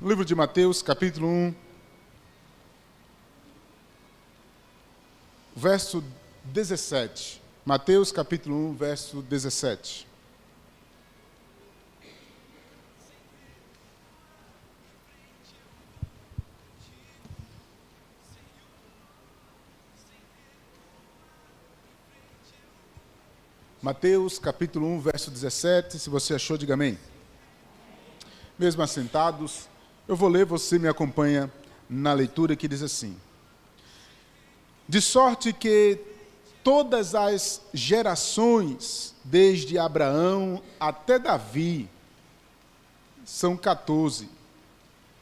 Livro de Mateus, capítulo 1, verso 17. Mateus, capítulo 1, verso 17. Mateus, capítulo 1, verso 17. Se você achou, diga amém. Mesmo assentados, eu vou ler, você me acompanha na leitura que diz assim: de sorte que todas as gerações, desde Abraão até Davi, são 14,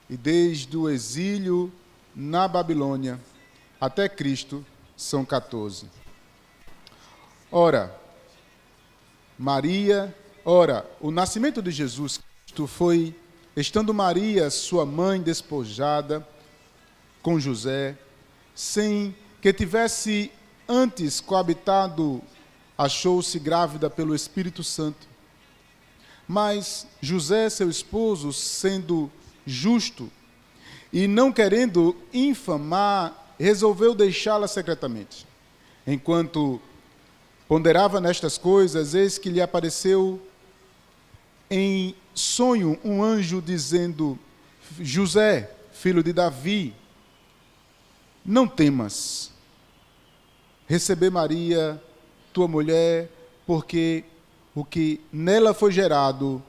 e desde o exílio na Babilônia até Cristo são 14. Ora, o nascimento de Jesus Cristo foi, estando Maria, sua mãe, despojada com José, sem que tivesse antes coabitado, achou-se grávida pelo Espírito Santo. Mas José, seu esposo, sendo justo e não querendo infamar, resolveu deixá-la secretamente. Enquanto ponderava nestas coisas, eis que lhe apareceu em sonho um anjo dizendo: José, filho de Davi, não temas receber Maria, tua mulher, porque o que nela foi gerado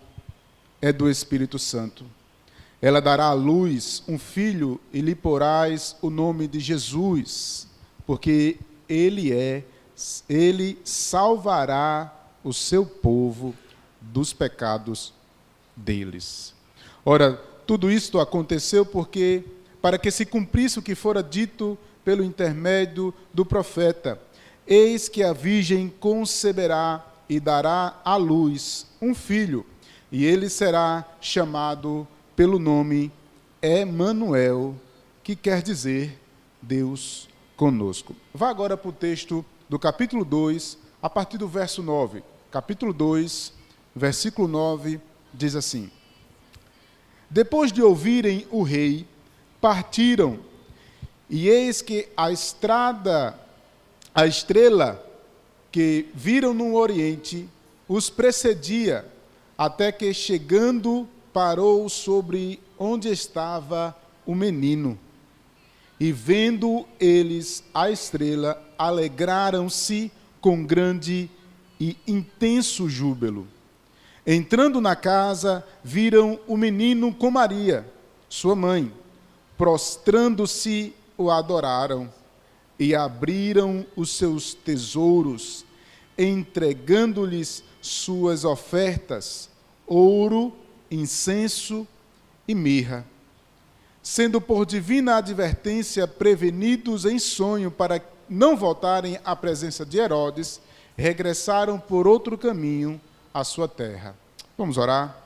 é do Espírito Santo. Ela dará à luz um filho e lhe porás o nome de Jesus, porque ele salvará o seu povo dos pecados deles. Ora, tudo isto aconteceu para que se cumprisse o que fora dito pelo intermédio do profeta: eis que a virgem conceberá e dará à luz um filho, e ele será chamado pelo nome Emanuel, que quer dizer Deus conosco. Vá agora para o texto do capítulo 2, a partir do verso 9. Capítulo 2, versículo 9, diz assim: depois de ouvirem o rei, partiram, e eis que a estrela que viram no oriente os precedia, até que, chegando, parou sobre onde estava o menino. E vendo eles a estrela, alegraram-se com grande e intenso júbilo. Entrando na casa, viram o menino com Maria, sua mãe. Prostrando-se, o adoraram e abriram os seus tesouros, entregando-lhes suas ofertas, ouro, incenso e mirra. Sendo por divina advertência prevenidos em sonho para não voltarem à presença de Herodes, regressaram por outro caminho à sua terra. Vamos orar.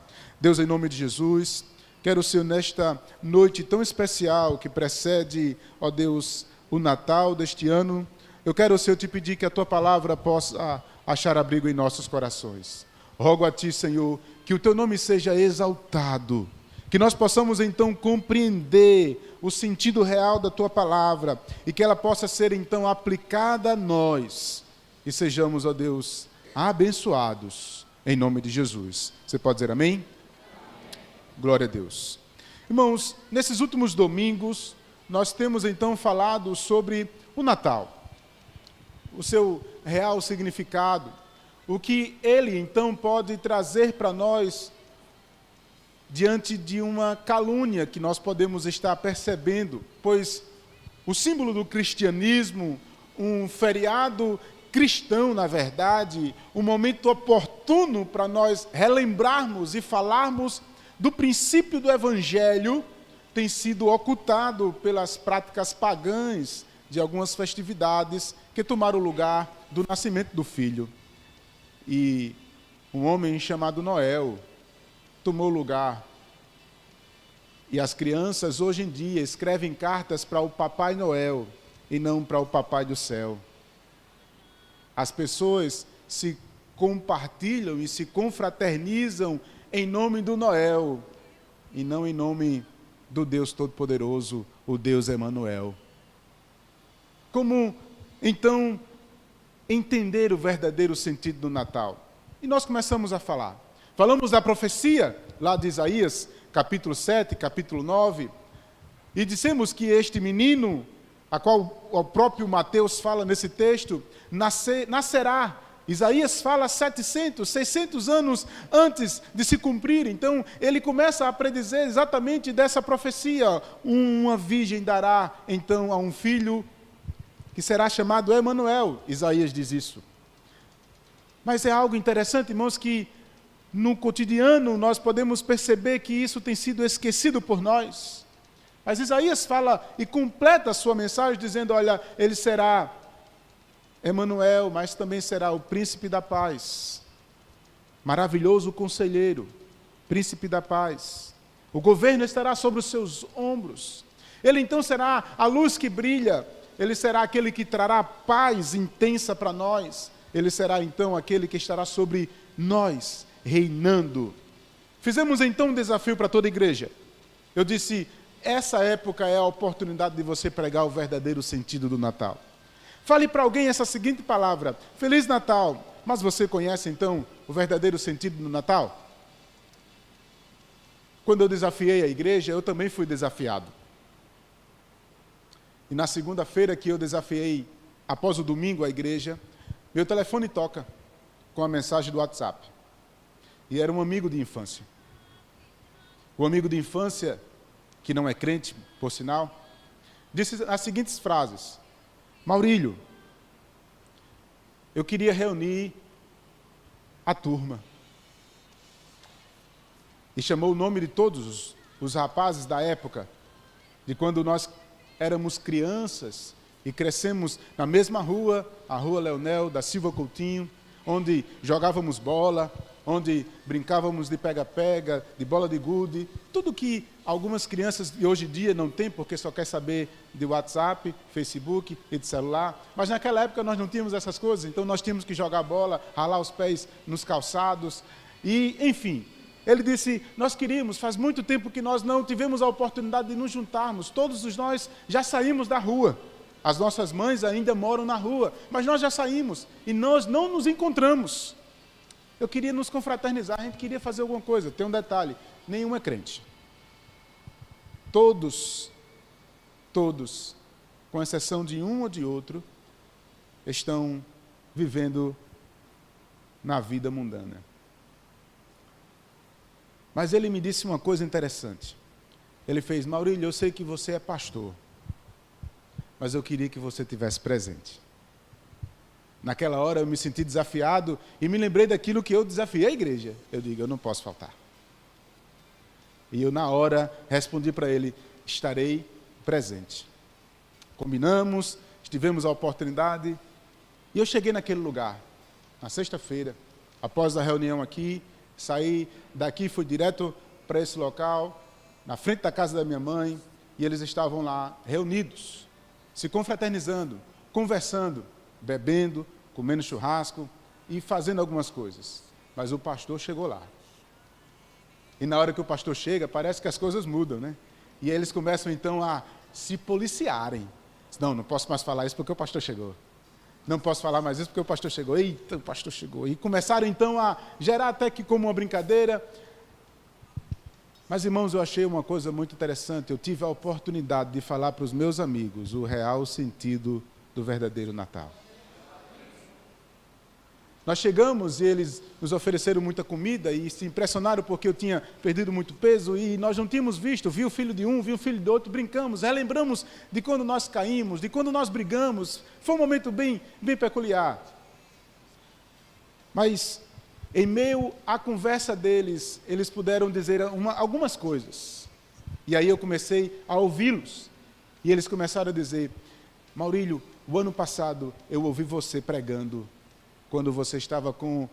Deus, em nome de Jesus, quero, Senhor, nesta noite tão especial que precede, ó Deus, o Natal deste ano, eu quero, Senhor, te pedir que a Tua palavra possa achar abrigo em nossos corações. Rogo a Ti, Senhor, que o Teu nome seja exaltado, que nós possamos então compreender o sentido real da Tua palavra e que ela possa ser então aplicada a nós e sejamos, ó Deus, abençoados em nome de Jesus. Você pode dizer amém? Glória a Deus. Irmãos, nesses últimos domingos, nós temos então falado sobre o Natal, o seu real significado, o que ele então pode trazer para nós diante de uma calúnia que nós podemos estar percebendo, pois o símbolo do cristianismo, um feriado cristão, na verdade, um momento oportuno para nós relembrarmos e falarmos do princípio do Evangelho, tem sido ocultado pelas práticas pagãs de algumas festividades que tomaram o lugar do nascimento do Filho. E um homem chamado Noel tomou lugar. E as crianças hoje em dia escrevem cartas para o Papai Noel e não para o Papai do Céu. As pessoas se compartilham e se confraternizam em nome do Noel e não em nome do Deus Todo-Poderoso, o Deus Emanuel. Como, então, entender o verdadeiro sentido do Natal? E nós começamos a falar. Falamos da profecia, lá de Isaías, capítulo 7, capítulo 9, e dissemos que este menino, a qual o próprio Mateus fala nesse texto, nascerá. Isaías fala 700, 600 anos antes de se cumprir. Então, ele começa a predizer exatamente dessa profecia. Uma virgem dará, então, a um filho que será chamado Emanuel. Isaías diz isso. Mas é algo interessante, irmãos, que no cotidiano nós podemos perceber que isso tem sido esquecido por nós. Mas Isaías fala e completa a sua mensagem dizendo, olha, ele será Emanuel, mas também será o príncipe da paz, maravilhoso conselheiro, príncipe da paz. O governo estará sobre os seus ombros. Ele então será a luz que brilha, ele será aquele que trará paz intensa para nós. Ele será então aquele que estará sobre nós, reinando. Fizemos então um desafio para toda a igreja. Eu disse, essa época é a oportunidade de você pregar o verdadeiro sentido do Natal. Fale para alguém essa seguinte palavra, Feliz Natal. Mas você conhece então o verdadeiro sentido do Natal? Quando eu desafiei a igreja, eu também fui desafiado. E na segunda-feira que eu desafiei, após o domingo, a igreja, meu telefone toca com a mensagem do WhatsApp. E era um amigo de infância. O amigo de infância, que não é crente, por sinal, disse as seguintes frases. Maurílio, eu queria reunir a turma. E chamou o nome de todos os rapazes da época, de quando nós éramos crianças e crescemos na mesma rua, a Rua Leonel da Silva Coutinho, onde jogávamos bola, onde brincávamos de pega-pega, de bola de gude, tudo que algumas crianças de hoje em dia não têm, porque só quer saber de WhatsApp, Facebook e de celular. Mas naquela época nós não tínhamos essas coisas, então nós tínhamos que jogar bola, ralar os pés nos calçados, e enfim. Ele disse, nós queríamos, faz muito tempo que nós não tivemos a oportunidade de nos juntarmos, todos nós já saímos da rua. As nossas mães ainda moram na rua, mas nós já saímos e nós não nos encontramos. Eu queria nos confraternizar, a gente queria fazer alguma coisa. Tem um detalhe, nenhum é crente. Todos, com exceção de um ou de outro, estão vivendo na vida mundana. Mas ele me disse uma coisa interessante. Ele fez, Maurílio, eu sei que você é pastor, mas eu queria que você estivesse presente. Naquela hora eu me senti desafiado e me lembrei daquilo que eu desafiei a igreja. Eu digo, eu não posso faltar. E eu na hora respondi para ele, estarei presente. Combinamos, tivemos a oportunidade e eu cheguei naquele lugar, na sexta-feira, após a reunião aqui, saí daqui, fui direto para esse local, na frente da casa da minha mãe, e eles estavam lá reunidos, se confraternizando, conversando, bebendo, comendo churrasco e fazendo algumas coisas. Mas o pastor chegou lá. E na hora que o pastor chega, parece que as coisas mudam, né? E eles começam então a se policiarem. Não posso mais falar isso porque o pastor chegou. Não posso falar mais isso porque o pastor chegou. Eita, o pastor chegou. E começaram então a gerar até que como uma brincadeira. Mas, irmãos, eu achei uma coisa muito interessante. Eu tive a oportunidade de falar para os meus amigos o real sentido do verdadeiro Natal. Nós chegamos e eles nos ofereceram muita comida e se impressionaram porque eu tinha perdido muito peso e nós não tínhamos visto, vi o filho de um, vi o filho do outro, brincamos, relembramos de quando nós caímos, de quando nós brigamos. Foi um momento bem peculiar. Mas, em meio à conversa deles, eles puderam dizer algumas coisas. E aí eu comecei a ouvi-los. E eles começaram a dizer, Maurílio, o ano passado eu ouvi você pregando quando você estava com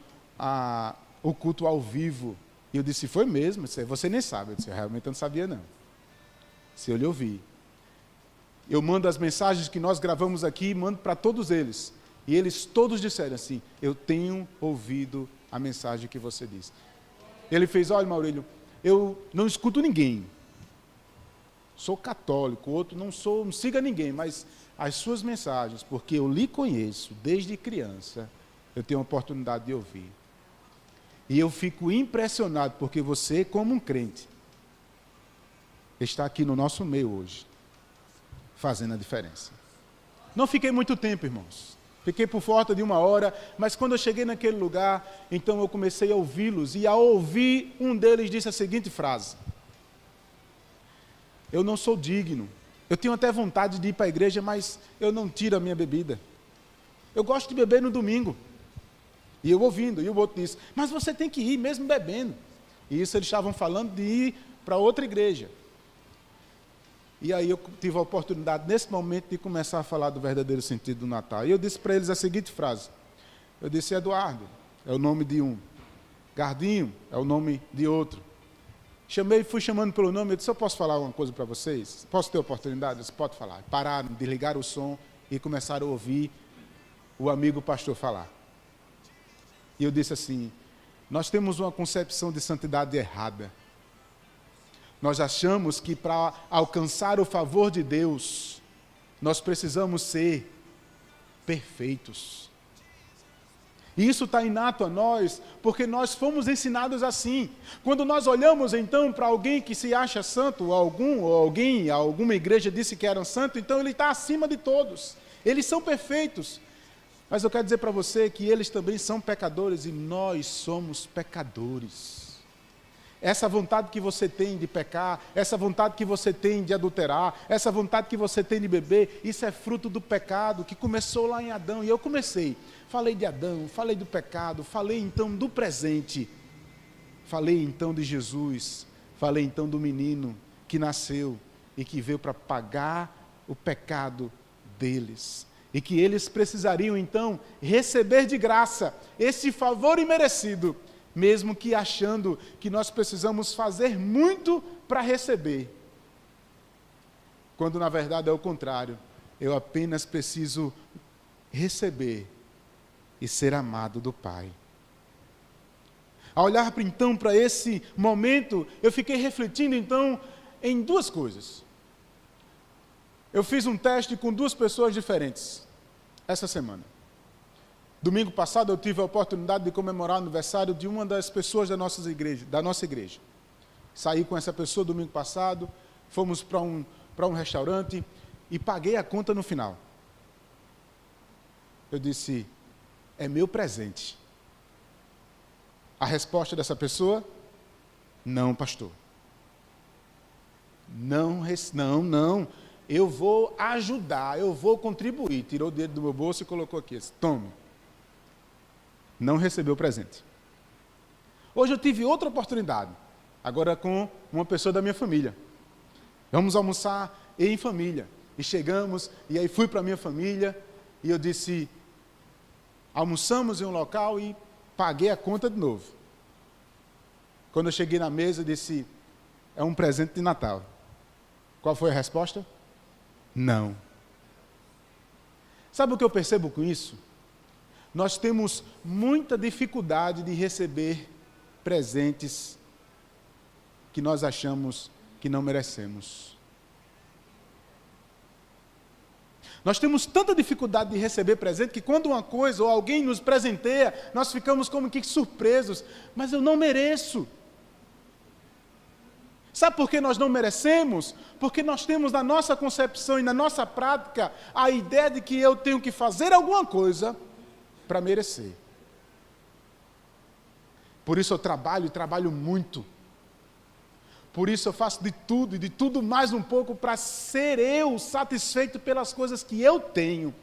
o culto ao vivo. E eu disse, foi mesmo? Você nem sabe. Eu disse, realmente eu não sabia não. Se eu lhe ouvi. Eu mando as mensagens que nós gravamos aqui, mando para todos eles. E eles todos disseram assim, eu tenho ouvido a mensagem que você disse. Ele fez, olha Maurílio, eu não escuto ninguém. sou católico, outro não sou, não siga ninguém, mas as suas mensagens, porque eu lhe conheço desde criança, eu tenho a oportunidade de ouvir. E eu fico impressionado, porque você, como um crente, está aqui no nosso meio hoje, fazendo a diferença. Não fiquei muito tempo, irmãos. Fiquei por volta de 1 hora, mas quando eu cheguei naquele lugar, então eu comecei a ouvi-los, e ao ouvir, um deles disse a seguinte frase: eu não sou digno, eu tenho até vontade de ir para a igreja, mas eu não tiro a minha bebida. Eu gosto de beber no domingo. E eu ouvindo, e o outro disse: mas você tem que ir mesmo bebendo. E isso eles estavam falando de ir para outra igreja. E aí eu tive a oportunidade, nesse momento, de começar a falar do verdadeiro sentido do Natal. E eu disse para eles a seguinte frase. Eu disse: Eduardo é o nome de um, Gardinho é o nome de outro. Fui chamando pelo nome. Eu disse: eu posso falar uma coisa para vocês? Posso ter oportunidade? Eles: pode falar. Pararam, desligaram o som e começaram a ouvir o amigo pastor falar. E eu disse assim: nós temos uma concepção de santidade errada. Nós achamos que para alcançar o favor de Deus, nós precisamos ser perfeitos. E isso está inato a nós, porque nós fomos ensinados assim. Quando nós olhamos então para alguém que se acha santo, alguma igreja disse que era santo, então ele está acima de todos. Eles são perfeitos. Mas eu quero dizer para você que eles também são pecadores e nós somos pecadores. Essa vontade que você tem de pecar, essa vontade que você tem de adulterar, essa vontade que você tem de beber, isso é fruto do pecado que começou lá em Adão. E eu falei de Adão, falei do pecado, falei então do presente, falei então de Jesus, falei então do menino que nasceu e que veio para pagar o pecado deles. E que eles precisariam então receber de graça esse favor imerecido, mesmo que achando que nós precisamos fazer muito para receber. Quando na verdade é o contrário, eu apenas preciso receber e ser amado do Pai. Ao olhar então para esse momento, eu fiquei refletindo então em duas coisas. Eu fiz um teste com 2 pessoas diferentes essa semana. Domingo passado eu tive a oportunidade de comemorar o aniversário de uma das pessoas da nossa igreja. Saí com essa pessoa domingo passado, fomos para um restaurante e paguei a conta no final. Eu disse: é meu presente. A resposta dessa pessoa: não, pastor. Não, eu vou ajudar, eu vou contribuir. Tirou o dedo do meu bolso e colocou aqui: tome. Não recebeu o presente. Hoje eu tive outra oportunidade, agora com uma pessoa da minha família. Vamos almoçar em família. E chegamos, e aí fui para a minha família, e eu disse, almoçamos em um local e paguei a conta de novo. Quando eu cheguei na mesa, eu disse: é um presente de Natal. Qual foi a resposta? Não. Sabe o que eu percebo com isso? Nós temos muita dificuldade de receber presentes que nós achamos que não merecemos. Nós temos tanta dificuldade de receber presente que quando uma coisa ou alguém nos presenteia, nós ficamos como que surpresos. Mas eu não mereço. Sabe por que nós não merecemos? Porque nós temos na nossa concepção e na nossa prática a ideia de que eu tenho que fazer alguma coisa para merecer. Por isso eu trabalho muito. Por isso eu faço de tudo e de tudo mais um pouco para ser eu satisfeito pelas coisas que eu tenho.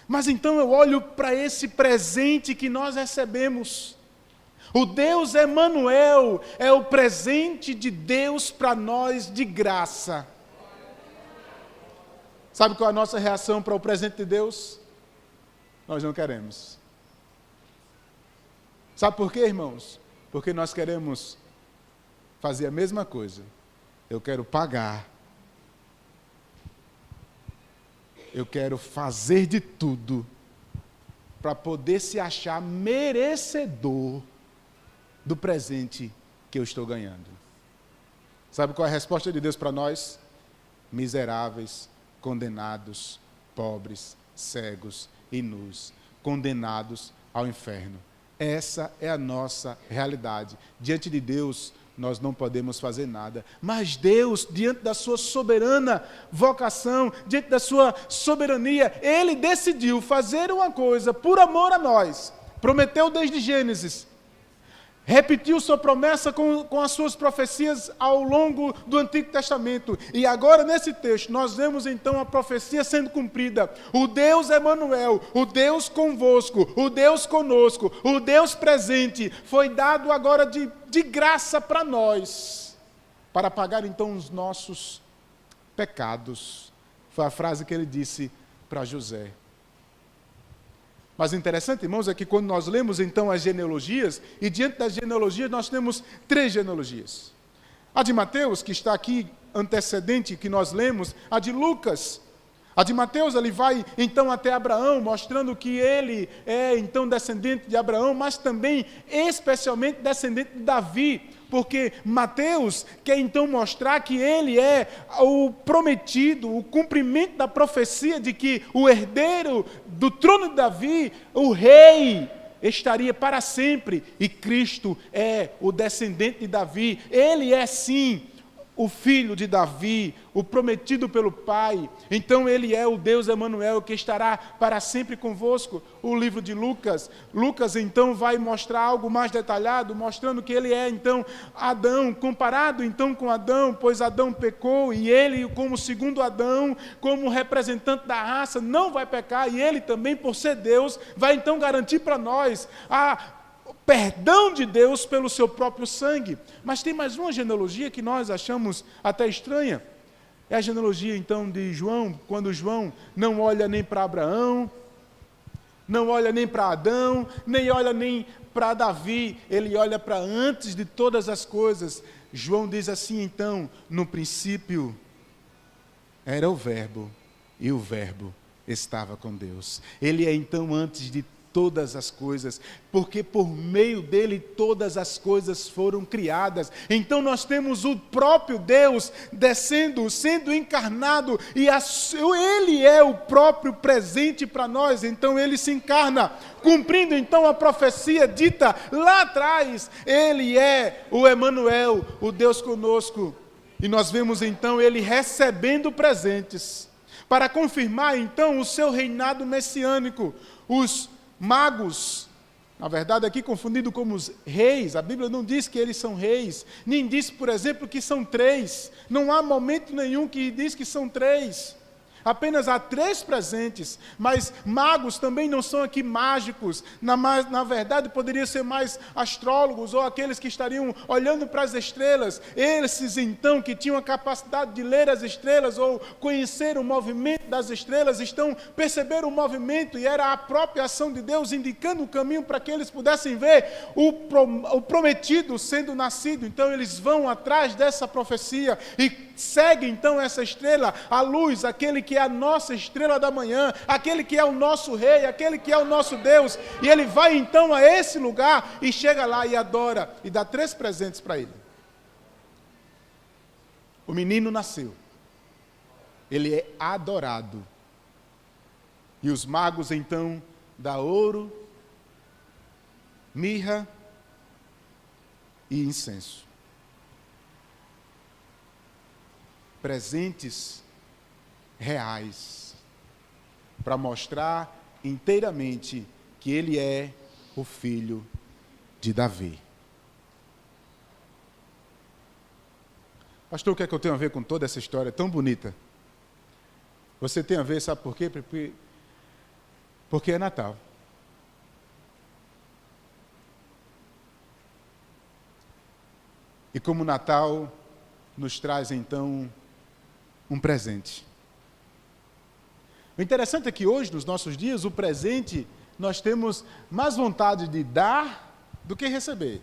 Mas então eu olho para esse presente que nós recebemos. O Deus Emanuel é o presente de Deus para nós de graça. Sabe qual é a nossa reação para o presente de Deus? Nós não queremos. Sabe por quê, irmãos? Porque nós queremos fazer a mesma coisa. Eu quero pagar. Eu quero fazer de tudo para poder se achar merecedor do presente que eu estou ganhando. Sabe qual é a resposta de Deus para nós? miseráveis, condenados, pobres, cegos e nus, condenados ao inferno. Essa é a nossa realidade. Diante de Deus, nós não podemos fazer nada. Mas Deus, diante da sua soberana vocação, diante da sua soberania, Ele decidiu fazer uma coisa por amor a nós. Prometeu desde Gênesis. Repetiu sua promessa com as suas profecias ao longo do Antigo Testamento. E agora, nesse texto, nós vemos então a profecia sendo cumprida. O Deus Emanuel, o Deus convosco, o Deus conosco, o Deus presente, foi dado agora de graça para nós, para pagar então os nossos pecados. Foi a frase que ele disse para José. Mas interessante, irmãos, é que quando nós lemos então as genealogias, e diante das genealogias nós temos 3 genealogias. A de Mateus, que está aqui antecedente, que nós lemos, a de Lucas. A de Mateus, ele vai então até Abraão, mostrando que ele é então descendente de Abraão, mas também especialmente descendente de Davi, porque Mateus quer então mostrar que ele é o prometido, o cumprimento da profecia de que o herdeiro do trono de Davi, o rei, estaria para sempre, e Cristo é o descendente de Davi. Ele é sim o filho de Davi, o prometido pelo Pai. Então ele é o Deus Emanuel que estará para sempre convosco. O livro de Lucas então vai mostrar algo mais detalhado, mostrando que ele é então Adão, comparado então com Adão, pois Adão pecou e ele, como segundo Adão, como representante da raça, não vai pecar, e ele também, por ser Deus, vai então garantir para nós o perdão de Deus pelo seu próprio sangue. Mas tem mais uma genealogia que nós achamos até estranha. É a genealogia então de João, quando João não olha nem para Abraão, não olha nem para Adão, nem olha nem para Davi, ele olha para antes de todas as coisas. João diz assim então: no princípio era o Verbo, e o Verbo estava com Deus. Ele é então antes de todas as coisas, porque por meio dele todas as coisas foram criadas. Então nós temos o próprio Deus descendo, sendo encarnado, e ele é o próprio presente para nós. Então ele se encarna, cumprindo então a profecia dita lá atrás. Ele é o Emanuel, o Deus conosco. E nós vemos então ele recebendo presentes para confirmar então o seu reinado messiânico. Os magos, na verdade aqui confundido como os reis, a Bíblia não diz que eles são reis, nem diz, por exemplo, que são 3. Não há momento nenhum que diz que são 3. Apenas há 3 presentes, mas magos também não são aqui mágicos, na verdade poderiam ser mais astrólogos, ou aqueles que estariam olhando para as estrelas. Esses então que tinham a capacidade de ler as estrelas, ou conhecer o movimento das estrelas, perceberam o movimento, e era a própria ação de Deus indicando o caminho para que eles pudessem ver o prometido sendo nascido. Então eles vão atrás dessa profecia, e seguem então essa estrela, a luz, aquele que é a nossa estrela da manhã, aquele que é o nosso rei, aquele que é o nosso Deus. E ele vai então a esse lugar e chega lá e adora, e dá 3 presentes para ele. O menino nasceu, ele é adorado, e os magos então dão ouro, mirra e incenso. Presentes reais, para mostrar inteiramente que ele é o filho de Davi. Pastor, o que é que eu tenho a ver com toda essa história tão bonita? Você tem a ver, sabe por quê? Porque é Natal. E como Natal nos traz então um presente. O interessante é que hoje, nos nossos dias, o presente, nós temos mais vontade de dar do que receber.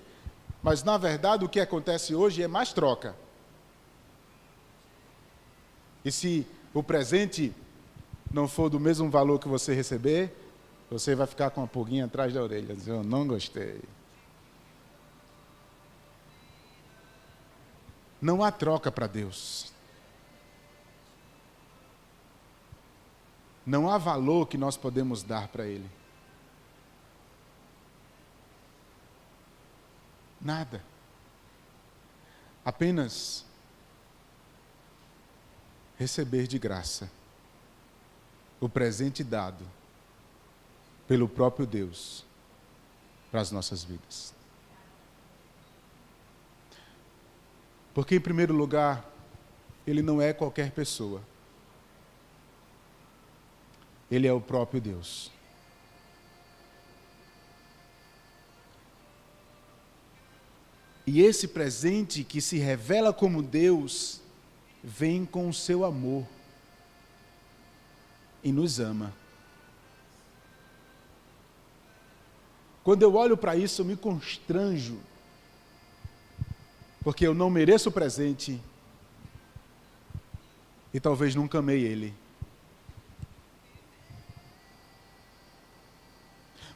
Mas, na verdade, o que acontece hoje é mais troca. E se o presente não for do mesmo valor que você receber, você vai ficar com uma pulguinha atrás da orelha, dizendo: eu não gostei. Não há troca para Deus. Não há valor que nós podemos dar para Ele. Nada. Apenas receber de graça o presente dado pelo próprio Deus para as nossas vidas. Porque, em primeiro lugar, Ele não é qualquer pessoa. Ele é o próprio Deus. E esse presente que se revela como Deus, vem com o seu amor e nos ama. Quando eu olho para isso, eu me constranjo, porque eu não mereço o presente e talvez nunca amei Ele.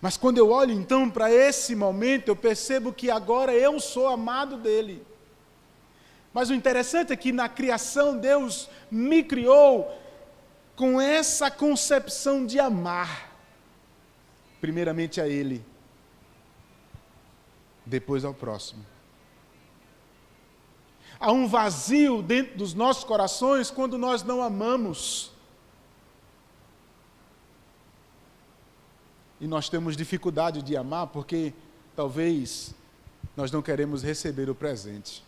Mas quando eu olho então para esse momento, eu percebo que agora eu sou amado dele. Mas o interessante é que na criação Deus me criou com essa concepção de amar, primeiramente a Ele, depois ao próximo. Há um vazio dentro dos nossos corações quando nós não amamos. E nós temos dificuldade de amar porque talvez nós não queremos receber o presente.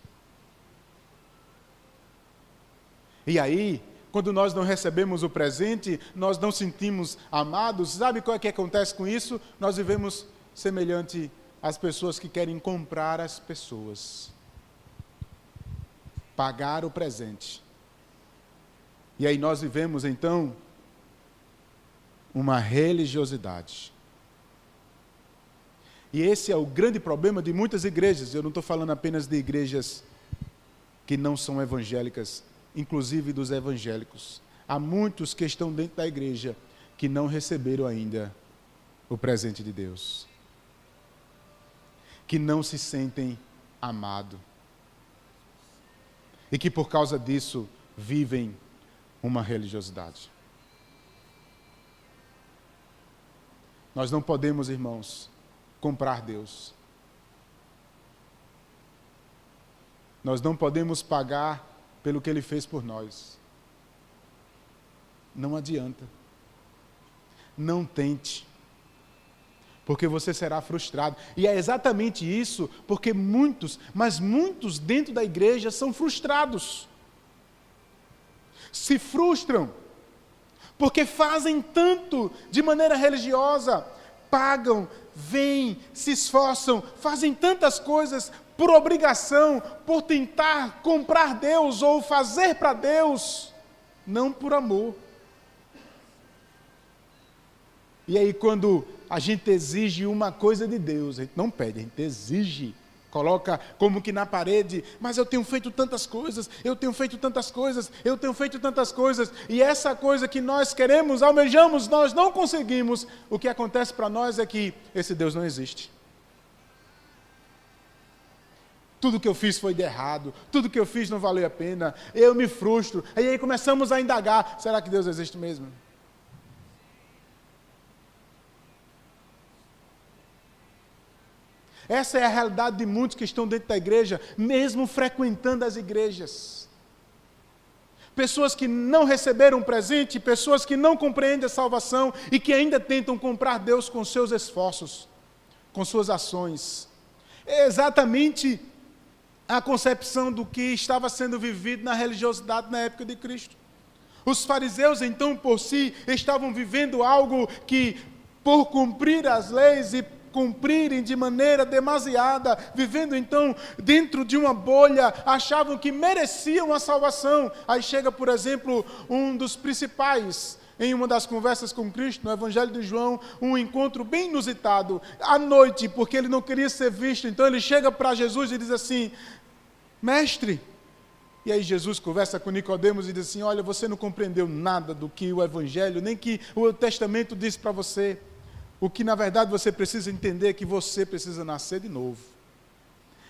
E aí, quando nós não recebemos o presente, nós não sentimos amados. Sabe qual é que acontece com isso? Nós vivemos semelhante às pessoas que querem comprar as pessoas. Pagar o presente. E aí nós vivemos, então, uma religiosidade. E esse é o grande problema de muitas igrejas. Eu não estou falando apenas de igrejas que não são evangélicas, inclusive dos evangélicos. Há muitos que estão dentro da igreja que não receberam ainda o presente de Deus. Que não se sentem amados. E que por causa disso vivem uma religiosidade. Nós não podemos, irmãos, comprar Deus. Nós não podemos pagar pelo que Ele fez por nós. Não adianta. Não tente. Porque você será frustrado. E é exatamente isso, porque muitos, mas muitos dentro da igreja são frustrados. Se frustram, porque fazem tanto de maneira religiosa, pagam, vêm, se esforçam, fazem tantas coisas por obrigação, por tentar comprar Deus ou fazer para Deus, não por amor. E aí quando a gente exige uma coisa de Deus, a gente não pede, a gente exige, coloca como que na parede, mas eu tenho feito tantas coisas, eu tenho feito tantas coisas, eu tenho feito tantas coisas, e essa coisa que nós queremos, almejamos, nós não conseguimos. O que acontece para nós é que esse Deus não existe. Tudo que eu fiz foi de errado, tudo que eu fiz não valeu a pena, eu me frustro, e aí começamos a indagar, será que Deus existe mesmo? Essa é a realidade de muitos que estão dentro da igreja, mesmo frequentando as igrejas. Pessoas que não receberam presente, pessoas que não compreendem a salvação e que ainda tentam comprar Deus com seus esforços, com suas ações. É exatamente a concepção do que estava sendo vivido na religiosidade na época de Cristo. Os fariseus, então, por si, estavam vivendo algo que, por cumprir as leis e cumprirem de maneira demasiada, vivendo então dentro de uma bolha, achavam que mereciam a salvação. Aí chega, por exemplo, um dos principais, em uma das conversas com Cristo, no Evangelho de João, um encontro bem inusitado, à noite, porque ele não queria ser visto. Então ele chega para Jesus e diz assim: mestre. E aí Jesus conversa com Nicodemos e diz assim: olha, você não compreendeu nada do que o Evangelho, nem que o Testamento diz para você. O que na verdade você precisa entender é que você precisa nascer de novo.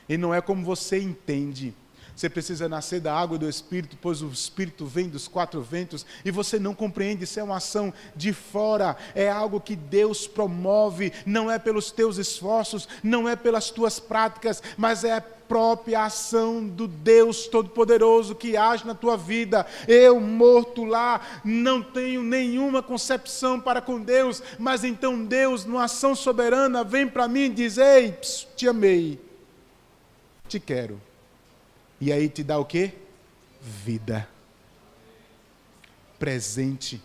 E não é como você entende. Você precisa nascer da água e do Espírito, pois o Espírito vem dos 4 ventos, e você não compreende, isso é uma ação de fora, é algo que Deus promove, não é pelos teus esforços, não é pelas tuas práticas, mas é a própria ação do Deus Todo-Poderoso que age na tua vida. Eu, morto lá, não tenho nenhuma concepção para com Deus, mas então Deus, numa ação soberana, vem para mim e diz: ei, te amei, te quero. E aí te dá o quê? Vida. Presente.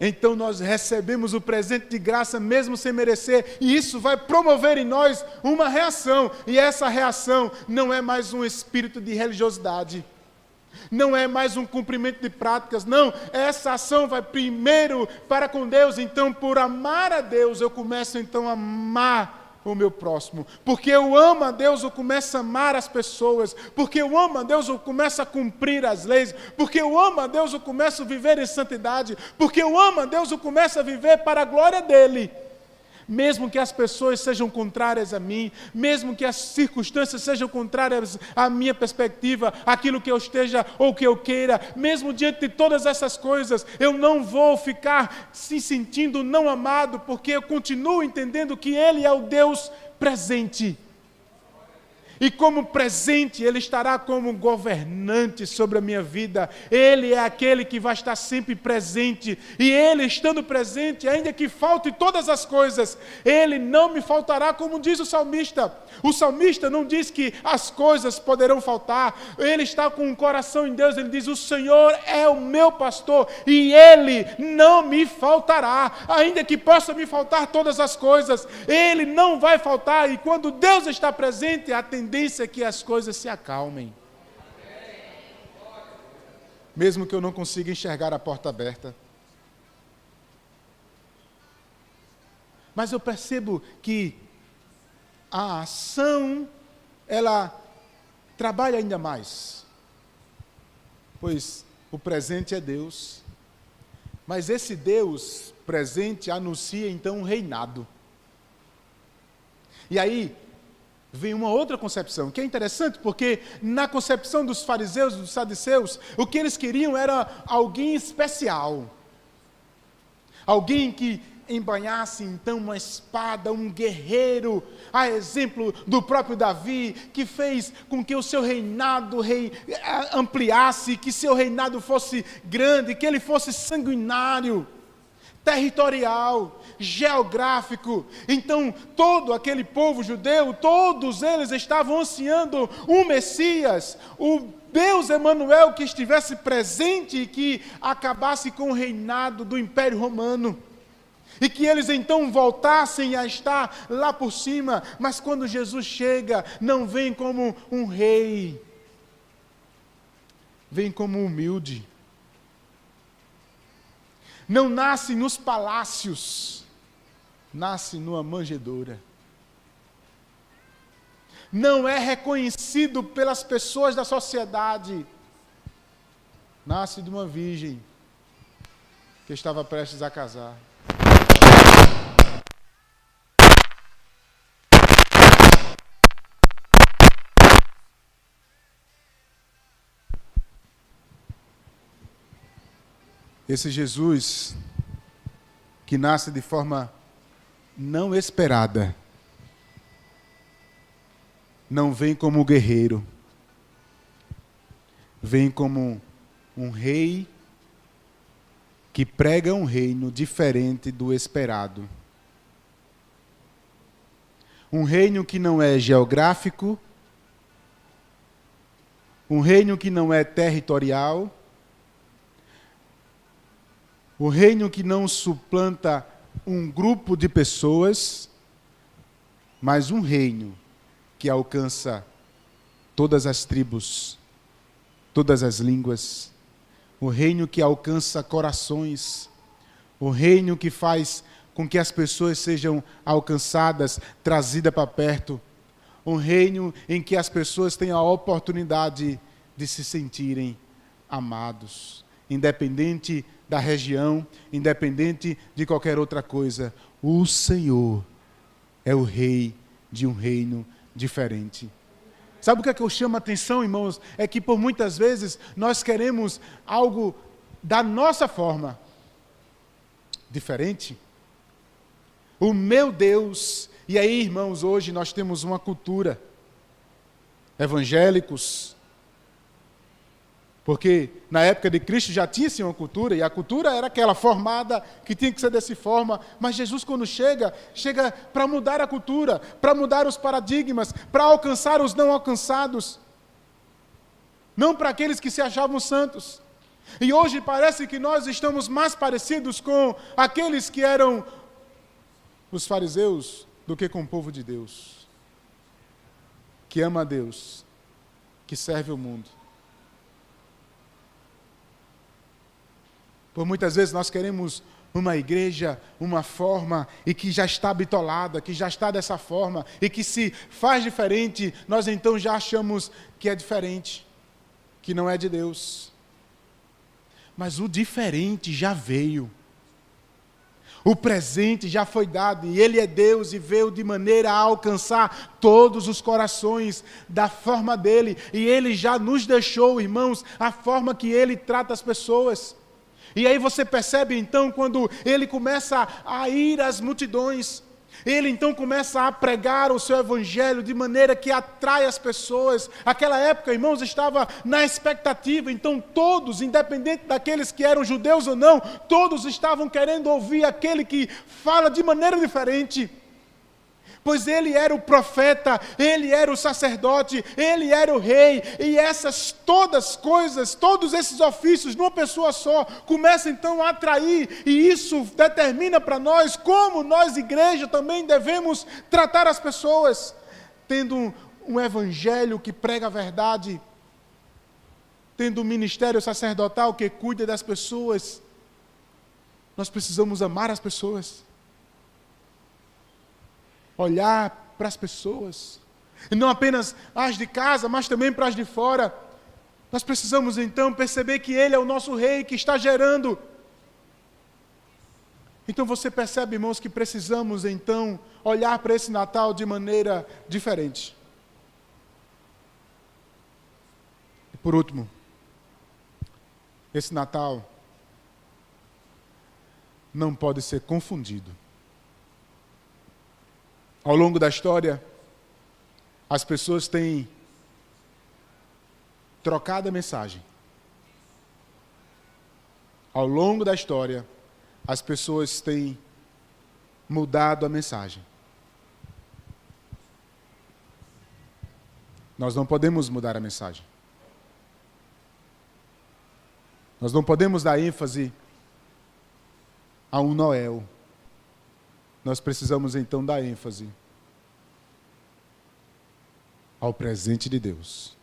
Então nós recebemos o presente de graça mesmo sem merecer, e isso vai promover em nós uma reação, e essa reação não é mais um espírito de religiosidade, não é mais um cumprimento de práticas, não, essa ação vai primeiro para com Deus. Então, por amar a Deus, eu começo então a amar o meu próximo, porque eu amo a Deus, eu começo a amar as pessoas, porque eu amo a Deus, eu começo a cumprir as leis, porque eu amo a Deus, eu começo a viver em santidade, porque eu amo a Deus, eu começo a viver para a glória dEle. Mesmo que as pessoas sejam contrárias a mim, mesmo que as circunstâncias sejam contrárias à minha perspectiva, aquilo que eu esteja ou que eu queira, mesmo diante de todas essas coisas, eu não vou ficar se sentindo não amado, porque eu continuo entendendo que Ele é o Deus presente. E como presente, Ele estará como governante sobre a minha vida. Ele é aquele que vai estar sempre presente. E Ele, estando presente, ainda que falte todas as coisas, Ele não me faltará, como diz o salmista. O salmista não diz que as coisas poderão faltar. Ele está com o coração em Deus. Ele diz: o Senhor é o meu pastor e Ele não me faltará. Ainda que possa me faltar todas as coisas, Ele não vai faltar. E quando Deus está presente, a tendência é que as coisas se acalmem. Mesmo que eu não consiga enxergar a porta aberta. Mas eu percebo que a ação, ela trabalha ainda mais. Pois o presente é Deus. Mas esse Deus presente anuncia então um reinado. E aí vem uma outra concepção, que é interessante, porque na concepção dos fariseus, dos saduceus, o que eles queriam era alguém especial. Alguém que embanhasse então uma espada, um guerreiro, a exemplo do próprio Davi, que fez com que o seu reinado ampliasse, que seu reinado fosse grande, que ele fosse sanguinário, territorial, geográfico. Então, todo aquele povo judeu, todos eles estavam ansiando um Messias, o Deus Emanuel que estivesse presente e que acabasse com o reinado do Império Romano. E que eles então voltassem a estar lá por cima. Mas quando Jesus chega, não vem como um rei, vem como humilde. Não nasce nos palácios, nasce numa manjedoura. Não é reconhecido pelas pessoas da sociedade, nasce de uma virgem que estava prestes a casar. Esse Jesus que nasce de forma não esperada, não vem como guerreiro, vem como um rei que prega um reino diferente do esperado. Um reino que não é geográfico, um reino que não é territorial, o reino que não suplanta um grupo de pessoas, mas um reino que alcança todas as tribos, todas as línguas, o reino que alcança corações, o reino que faz com que as pessoas sejam alcançadas, trazidas para perto, um reino em que as pessoas tenham a oportunidade de se sentirem amados, independente da região, independente de qualquer outra coisa. O Senhor é o rei de um reino diferente. Sabe o que é que eu chamo a atenção, irmãos? É que por muitas vezes nós queremos algo da nossa forma, diferente. O meu Deus, e aí, irmãos, hoje nós temos uma cultura, evangélicos, porque na época de Cristo já tinha sim uma cultura, e a cultura era aquela formada que tinha que ser dessa forma, mas Jesus quando chega para mudar a cultura, para mudar os paradigmas, para alcançar os não alcançados, não para aqueles que se achavam santos. E hoje parece que nós estamos mais parecidos com aqueles que eram os fariseus do que com o povo de Deus, que ama a Deus, que serve o mundo. Por muitas vezes nós queremos uma igreja, uma forma, e que já está bitolada, que já está dessa forma, e que se faz diferente, nós então já achamos que é diferente, que não é de Deus. Mas o diferente já veio. O presente já foi dado, e Ele é Deus e veio de maneira a alcançar todos os corações da forma dEle. E Ele já nos deixou, irmãos, a forma que Ele trata as pessoas. E aí você percebe então, quando Ele começa a ir às multidões, Ele então começa a pregar o seu evangelho de maneira que atrai as pessoas. Aquela época, irmãos, estava na expectativa, então todos, independente daqueles que eram judeus ou não, todos estavam querendo ouvir aquele que fala de maneira diferente. Pois ele era o profeta, ele era o sacerdote, ele era o rei, e essas todas coisas, todos esses ofícios, numa pessoa só, começam então a atrair, e isso determina para nós como nós, igreja, também devemos tratar as pessoas, tendo um evangelho que prega a verdade, tendo um ministério sacerdotal que cuida das pessoas. Nós precisamos amar as pessoas, olhar para as pessoas, e não apenas as de casa, mas também para as de fora. Nós precisamos então perceber que Ele é o nosso Rei, que está gerando. Então você percebe, irmãos, que precisamos então olhar para esse Natal de maneira diferente. E por último, esse Natal não pode ser confundido. Ao longo da história, as pessoas têm trocado a mensagem. Ao longo da história, as pessoas têm mudado a mensagem. Nós não podemos mudar a mensagem. Nós não podemos dar ênfase a um Noel. Nós precisamos então dar ênfase ao presente de Deus.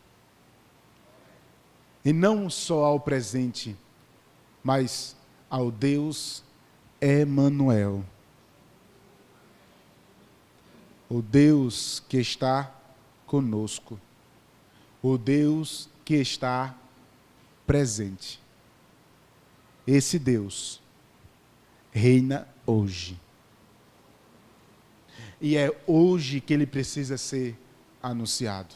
E não só ao presente, mas ao Deus Emanuel. O Deus que está conosco. O Deus que está presente. Esse Deus reina hoje. E é hoje que Ele precisa ser anunciado.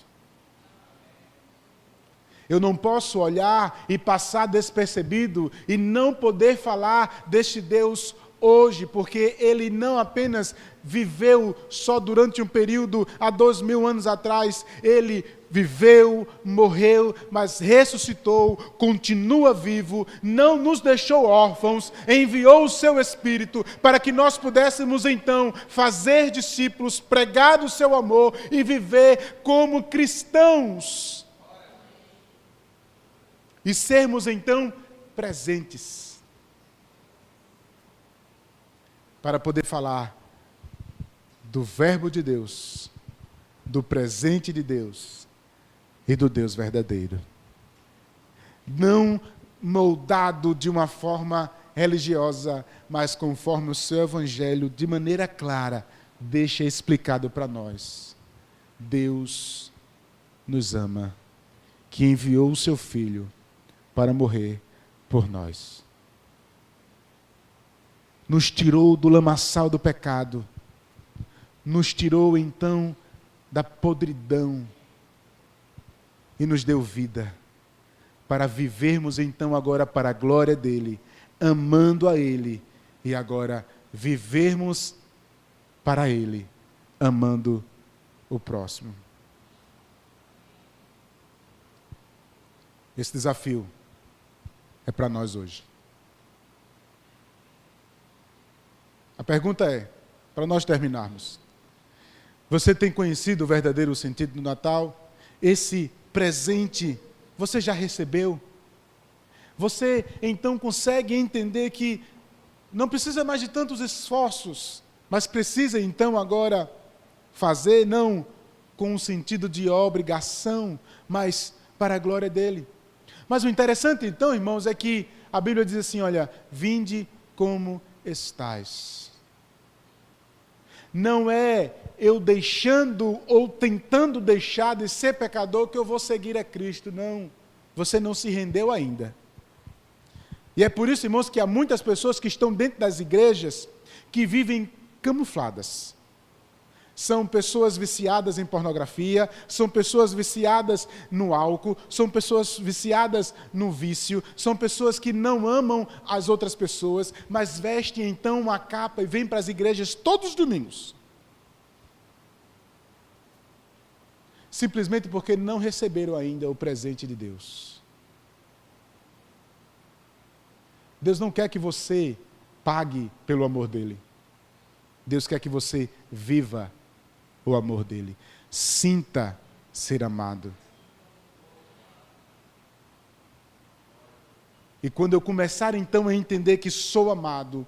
Eu não posso olhar e passar despercebido e não poder falar deste Deus hoje, porque Ele não apenas viveu só durante um período há 2000 anos atrás, Ele viveu, morreu, mas ressuscitou, continua vivo, não nos deixou órfãos, enviou o seu Espírito para que nós pudéssemos então fazer discípulos, pregar o seu amor e viver como cristãos. E sermos então presentes para poder falar do verbo de Deus, do presente de Deus e do Deus verdadeiro. Não moldado de uma forma religiosa, mas conforme o seu evangelho, de maneira clara, deixa explicado para nós. Deus nos ama, que enviou o seu Filho para morrer por nós. Nos tirou do lamaçal do pecado, nos tirou então da podridão, e nos deu vida, para vivermos então agora para a glória dele, amando a ele, e agora vivermos para ele, amando o próximo. Esse desafio é para nós hoje. A pergunta é, para nós terminarmos, você tem conhecido o verdadeiro sentido do Natal? Esse presente você já recebeu? Você então consegue entender que não precisa mais de tantos esforços, mas precisa então agora fazer, não com um sentido de obrigação, mas para a glória dele. Mas o interessante então, irmãos, é que a Bíblia diz assim, olha, vinde como estais. Não é eu deixando ou tentando deixar de ser pecador que eu vou seguir a Cristo, não. Você não se rendeu ainda. E é por isso, irmãos, que há muitas pessoas que estão dentro das igrejas que vivem camufladas. São pessoas viciadas em pornografia, são pessoas viciadas no álcool, são pessoas viciadas no vício, são pessoas que não amam as outras pessoas, mas vestem então uma capa e vêm para as igrejas todos os domingos. Simplesmente porque não receberam ainda o presente de Deus. Deus não quer que você pague pelo amor dele. Deus quer que você viva o amor dele. Sinta ser amado. E quando eu começar então a entender que sou amado,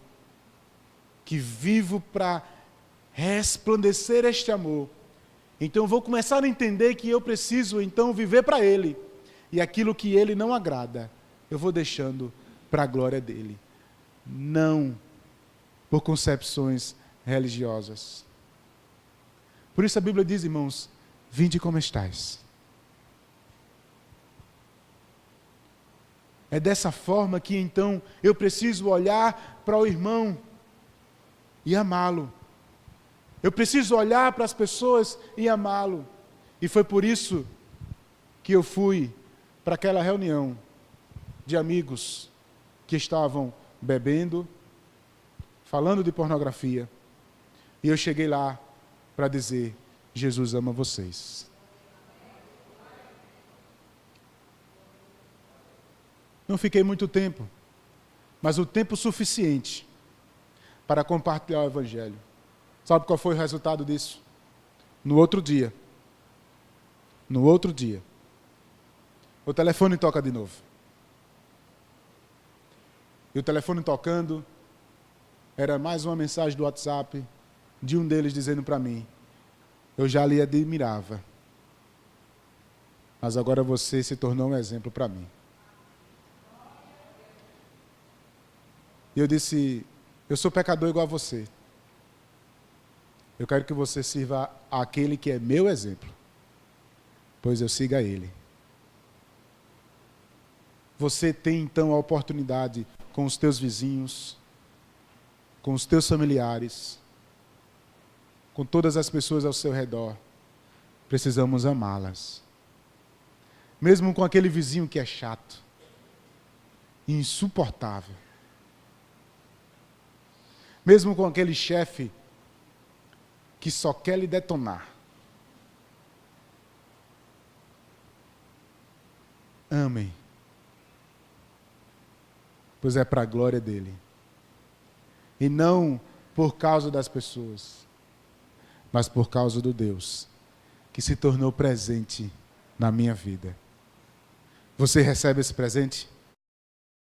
que vivo para resplandecer este amor, então eu vou começar a entender que eu preciso então viver para ele. E aquilo que ele não agrada, eu vou deixando para a glória dele. Não por concepções religiosas. Por isso a Bíblia diz, irmãos, vinde como estais. É dessa forma que então eu preciso olhar para o irmão e amá-lo. Eu preciso olhar para as pessoas e amá-lo. E foi por isso que eu fui para aquela reunião de amigos que estavam bebendo, falando de pornografia. E eu cheguei lá para dizer, Jesus ama vocês. Não fiquei muito tempo, mas o tempo suficiente para compartilhar o Evangelho. Sabe qual foi o resultado disso? No outro dia, o telefone toca de novo. E o telefone tocando, era mais uma mensagem do WhatsApp, de um deles dizendo para mim, eu já lhe admirava, mas agora você se tornou um exemplo para mim. E eu disse, eu sou pecador igual a você. Eu quero que você sirva àquele que é meu exemplo, pois eu sigo a ele. Você tem então a oportunidade com os teus vizinhos, com os teus familiares, com todas as pessoas ao seu redor. Precisamos amá-las. Mesmo com aquele vizinho que é chato, insuportável. Mesmo com aquele chefe que só quer lhe detonar. Amem. Pois é para a glória dele. E não por causa das pessoas, mas por causa do Deus que se tornou presente na minha vida. Você recebe esse presente?